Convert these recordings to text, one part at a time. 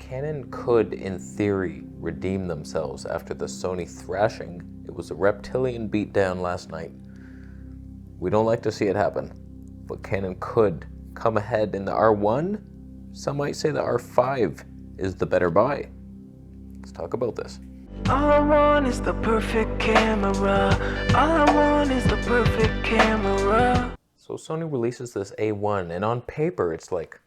Canon could, in theory, redeem themselves after the Sony thrashing. It was a reptilian beatdown last night. We don't like to see it happen, but Canon could come ahead in the R1. Some might say the R5 is the better buy. Let's talk about this. All I want is the perfect camera. All I want is the perfect camera. So Sony releases this A1, and on paper it's like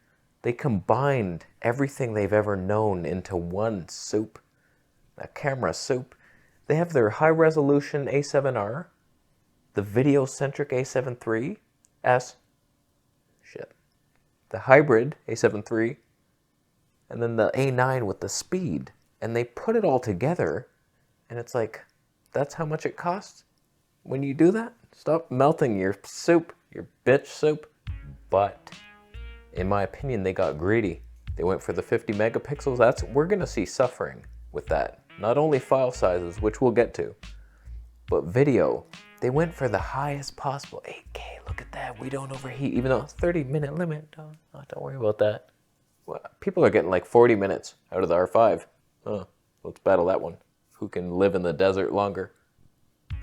they combined everything they've ever known into one soup. That camera soup. They have their high-resolution A7R, the video-centric A7 III, the hybrid A7 III, and then the A9 with the speed. And they put it all together, and it's like, that's how much it costs when you do that? Stop melting your soup, your bitch soup. But in my opinion, they got greedy. They went for the 50 megapixels. We're gonna see suffering with that. Not only file sizes, which we'll get to, but video. They went for the highest possible 8K. Look at that, we don't overheat, even though it's 30-minute limit. Don't worry about that. Well, people are getting like 40 minutes out of the R5. Let's battle that one. Who can live in the desert longer?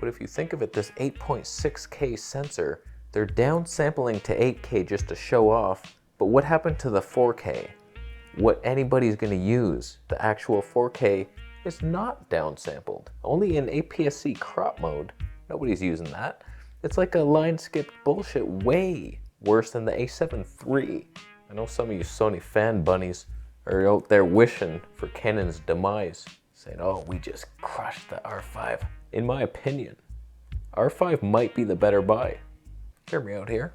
But if you think of it, this 8.6K sensor, they're downsampling to 8K just to show off. But what happened to the 4K? What anybody's going to use, the actual 4K, is not downsampled. Only in APS-C crop mode. Nobody's using that. It's like a line skip bullshit, way worse than the A7 III. I know some of you Sony fan bunnies are out there wishing for Canon's demise, saying, oh, we just crushed the R5. In my opinion, R5 might be the better buy. Hear me out here.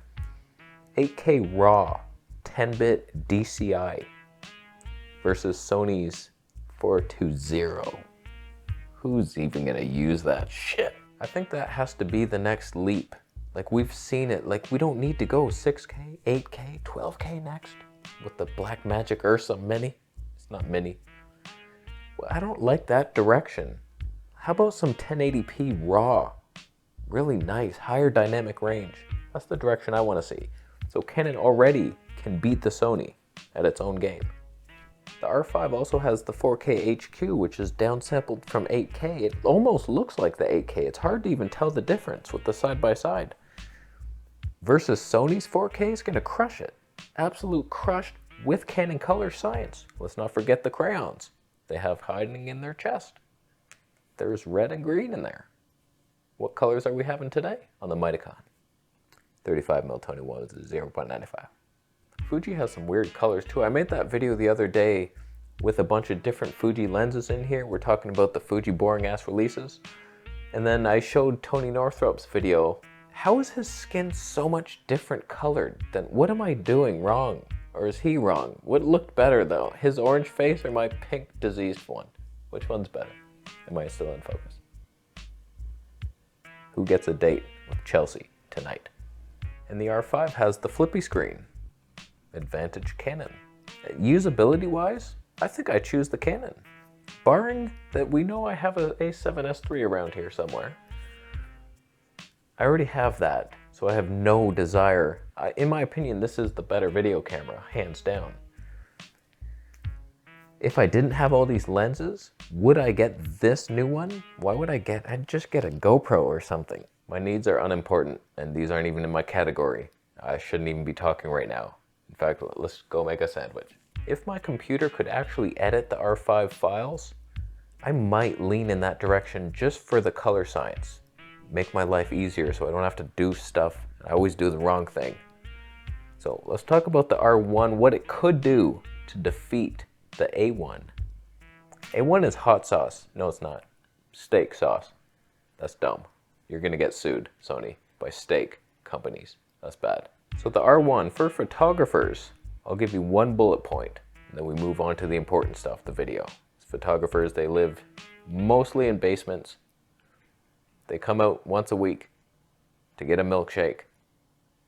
8K RAW, 10-bit DCI versus Sony's 420. Who's even gonna use that shit? I think that has to be the next leap. Like, we've seen it. Like, we don't need to go 6K, 8K, 12K next with the Blackmagic Ursa Mini. It's not mini. Well, I don't like that direction. How about some 1080p RAW? Really nice, higher dynamic range. That's the direction I want to see. So Canon already can beat the Sony at its own game. The R5 also has the 4K HQ, which is downsampled from 8K. It almost looks like the 8K. It's hard to even tell the difference with the side-by-side. Versus Sony's 4K is going to crush it. Absolute crushed with Canon color science. Let's not forget the crayons they have hiding in their chest. There's red and green in there. What colors are we having today on the Miticon? 35mm 21 is 0.95. Fuji has some weird colors too. I made that video the other day with a bunch of different Fuji lenses in here. We're talking about the Fuji boring ass releases. And then I showed Tony Northrup's video. How is his skin so much different colored than, what am I doing wrong? Or is he wrong? What looked better though? His orange face or my pink diseased one? Which one's better? Am I still in focus? Who gets a date with Chelsea tonight? And the R5 has the flippy screen. Advantage Canon. Usability wise, I think I choose the Canon. Barring that we know I have a A7S III around here somewhere. I already have that, so I have no desire. In my opinion, this is the better video camera, hands down. If I didn't have all these lenses, would I get this new one? Why would I'd just get a GoPro or something. My needs are unimportant, and these aren't even in my category. I shouldn't even be talking right now. In fact, let's go make a sandwich. If my computer could actually edit the R5 files, I might lean in that direction just for the color science. Make my life easier so I don't have to do stuff. I always do the wrong thing. So let's talk about the R1, what it could do to defeat the A1. A1 is hot sauce. No, it's not. Steak sauce. That's dumb. You're gonna get sued, Sony, by steak companies. That's bad. So the R1, for photographers, I'll give you one bullet point, and then we move on to the important stuff, the video. Photographers, they live mostly in basements. They come out once a week to get a milkshake.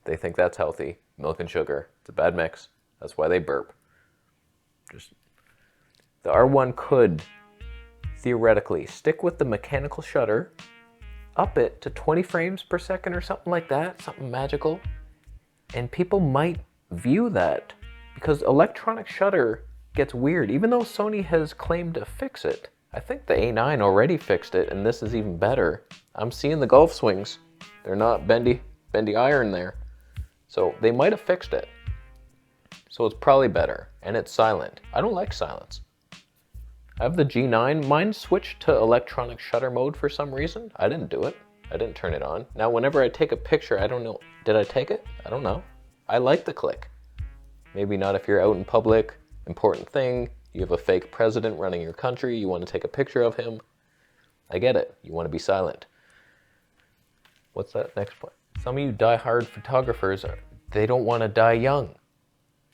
They think that's healthy. Milk and sugar. It's a bad mix. That's why they burp. The R1 could, theoretically, stick with the mechanical shutter, up it to 20 frames per second or something like that, something magical. And people might view that because electronic shutter gets weird. Even though Sony has claimed to fix it, I think the A9 already fixed it, and this is even better. I'm seeing the golf swings. They're not bendy iron there. So they might have fixed it. So it's probably better, and it's silent. I don't like silence. I have the G9. Mine switched to electronic shutter mode for some reason. I didn't do it. I didn't turn it on. Now, whenever I take a picture, I don't know. Did I take it? I don't know. I like the click. Maybe not if you're out in public, important thing. You have a fake president running your country. You want to take a picture of him. I get it. You want to be silent. What's that next point? Some of you die-hard photographers, they don't want to die young.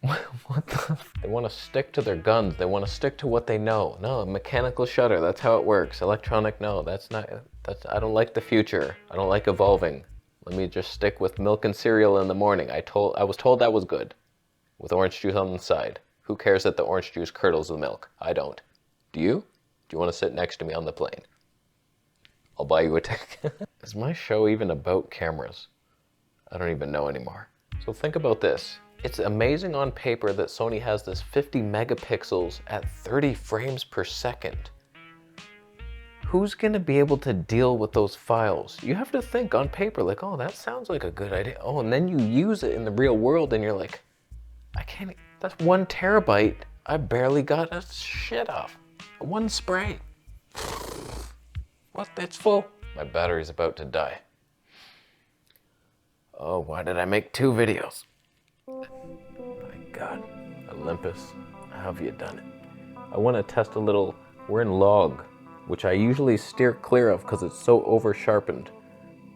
What the? They want to stick to their guns. They want to stick to what they know. No, mechanical shutter, that's how it works. Electronic, no, I don't like the future. I don't like evolving. Let me just stick with milk and cereal in the morning. I was told that was good. With orange juice on the side. Who cares that the orange juice curdles the milk? I don't. Do you? Do you want to sit next to me on the plane? I'll buy you a ticket. Is my show even about cameras? I don't even know anymore. So think about this. It's amazing on paper that Sony has this 50 megapixels at 30 frames per second. Who's going to be able to deal with those files? You have to think on paper, like, oh, that sounds like a good idea. Oh, and then you use it in the real world and you're like, I can't, that's 1 terabyte. I barely got a shit off. One spray. What, it's full? My battery's about to die. Oh, why did I make 2 videos? My God, Olympus, how have you done it? I want to test a little, we're in log, which I usually steer clear of because it's so over sharpened.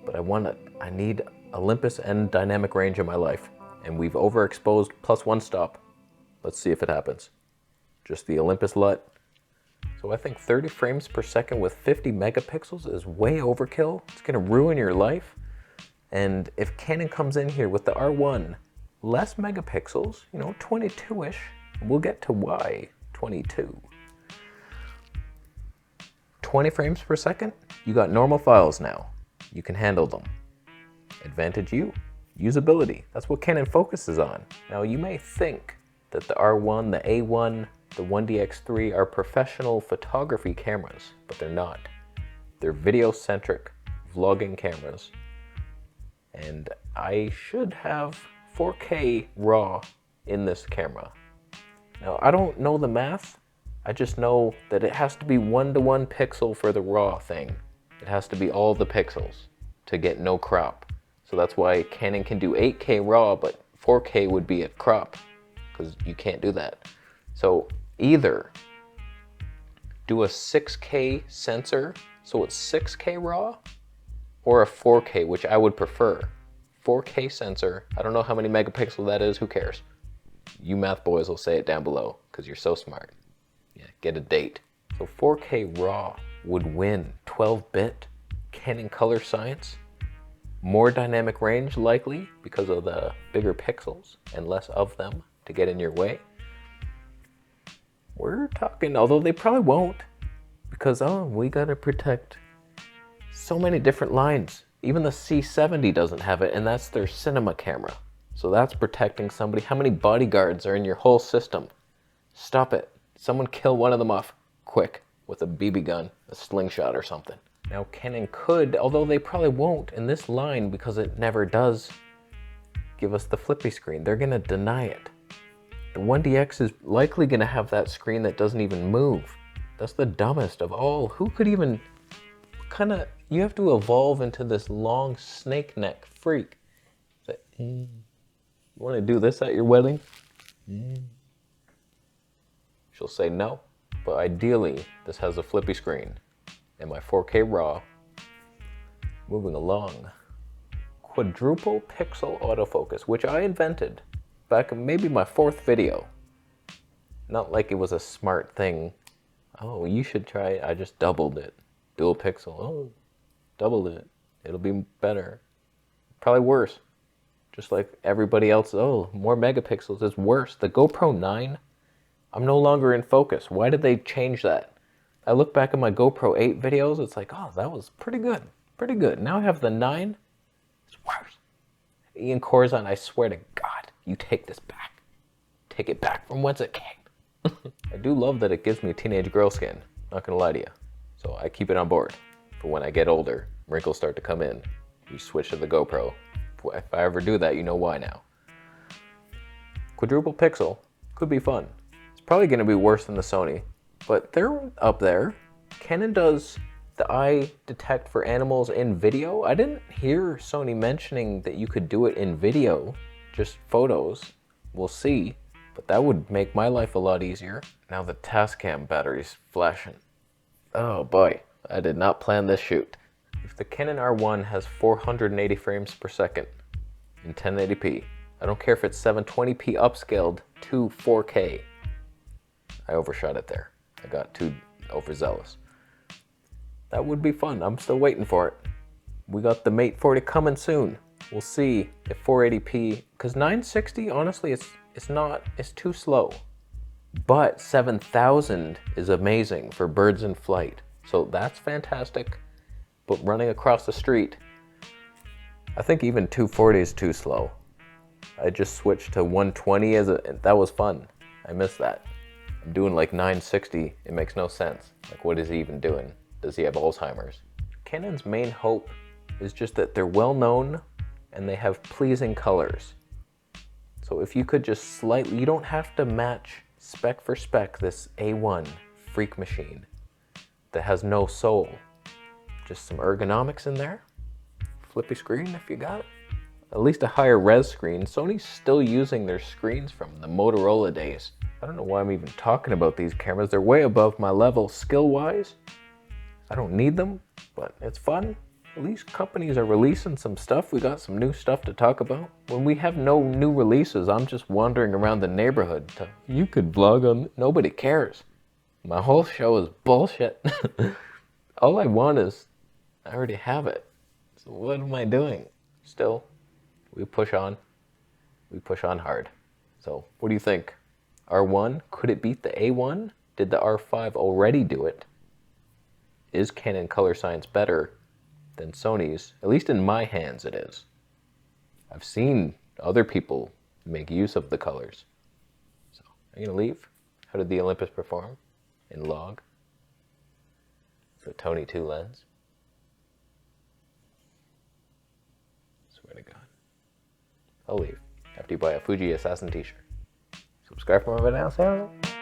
But I need Olympus and dynamic range in my life. And we've overexposed +1 stop. Let's see if it happens. Just the Olympus LUT. So I think 30 frames per second with 50 megapixels is way overkill. It's gonna ruin your life. And if Canon comes in here with the R1, less megapixels, 22-ish, we'll get to why 22. 20 frames per second, you got normal files now. You can handle them. Advantage you, usability. That's what Canon focuses on. Now you may think that the R1, the A1, the 1DX3 are professional photography cameras, but they're not. They're video-centric vlogging cameras. And I should have 4K RAW in this camera. Now, I don't know the math. I just know that it has to be 1-to-1 pixel for the RAW thing. It has to be all the pixels to get no crop. So that's why Canon can do 8K RAW, but 4K would be at crop, because you can't do that. So either do a 6K sensor, so it's 6K RAW, or a 4K, which I would prefer. 4K sensor, I don't know how many megapixels that is, who cares? You math boys will say it down below, because you're so smart. Yeah, get a date. So 4K RAW would win 12-bit Canon color science. More dynamic range likely, because of the bigger pixels and less of them to get in your way. We're talking, although they probably won't, because we gotta protect so many different lines. Even the C70 doesn't have it, and that's their cinema camera. So that's protecting somebody. How many bodyguards are in your whole system? Stop it. Someone kill one of them off quick with a BB gun, a slingshot or something. Now Canon could, although they probably won't in this line because it never does give us the flippy screen. They're gonna deny it. The 1DX is likely gonna have that screen that doesn't even move. That's the dumbest of all. Who could even, you have to evolve into this long snake neck freak. You wanna do this at your wedding? She'll say no, but ideally this has a flippy screen and my 4K RAW. Moving along. Quadruple pixel autofocus, which I invented back in maybe my 4th video. Not like it was a smart thing. Oh, you should try it. I just doubled it. Dual pixel. Oh, doubled it. It'll be better. Probably worse. Just like everybody else. Oh, more megapixels is worse. The GoPro 9, I'm no longer in focus. Why did they change that? I look back at my GoPro 8 videos. It's like, oh, that was pretty good. Pretty good. Now I have the 9. It's worse. Ian Corzine, I swear to God, you take this back. Take it back from whence it came. I do love that it gives me teenage girl skin, not gonna lie to you. So I keep it on board for when I get older, wrinkles start to come in. You switch to the GoPro. If I ever do that, you know why now. Quadruple pixel could be fun. It's probably gonna be worse than the Sony, but they're up there. Canon does the eye detect for animals in video. I didn't hear Sony mentioning that you could do it in video, just photos. We'll see, but that would make my life a lot easier. Now the Tascam battery's flashing. Oh boy, I did not plan this shoot. If the Canon R1 has 480 frames per second in 1080p, I don't care if it's 720p upscaled to 4K. I overshot it there. I got too overzealous. That would be fun. I'm still waiting for it. We got the Mate 40 coming soon. We'll see if 480p, because 960, honestly, it's too slow. But 7000 is amazing for birds in flight. So that's fantastic. But running across the street, I think even 240 is too slow. I just switched to 120 that was fun. I miss that. I'm doing like 960, it makes no sense. Like, what is he even doing? Does he have Alzheimer's? Canon's main hope is just that they're well known and they have pleasing colors. So if you could just slightly, you don't have to match spec for spec this A1 freak machine that has no soul. Just some ergonomics in there. Flippy screen if you got it. At least a higher res screen. Sony's still using their screens from the Motorola days. I don't know why I'm even talking about these cameras. They're way above my level skill-wise. I don't need them, but it's fun. At least companies are releasing some stuff. We got some new stuff to talk about. When we have no new releases, I'm just wandering around the neighborhood. You could vlog on, nobody cares. My whole show is bullshit. All I want is, I already have it. So what am I doing? Still, we push on. We push on hard. So what do you think? R1, could it beat the A1? Did the R5 already do it? Is Canon color science better than Sony's? At least in my hands it is. I've seen other people make use of the colors. So, are you gonna leave? How did the Olympus perform? In log? The Tony 2 lens? Swear to God. I'll leave after you buy a Fuji Assassin t-shirt. Subscribe for more videos.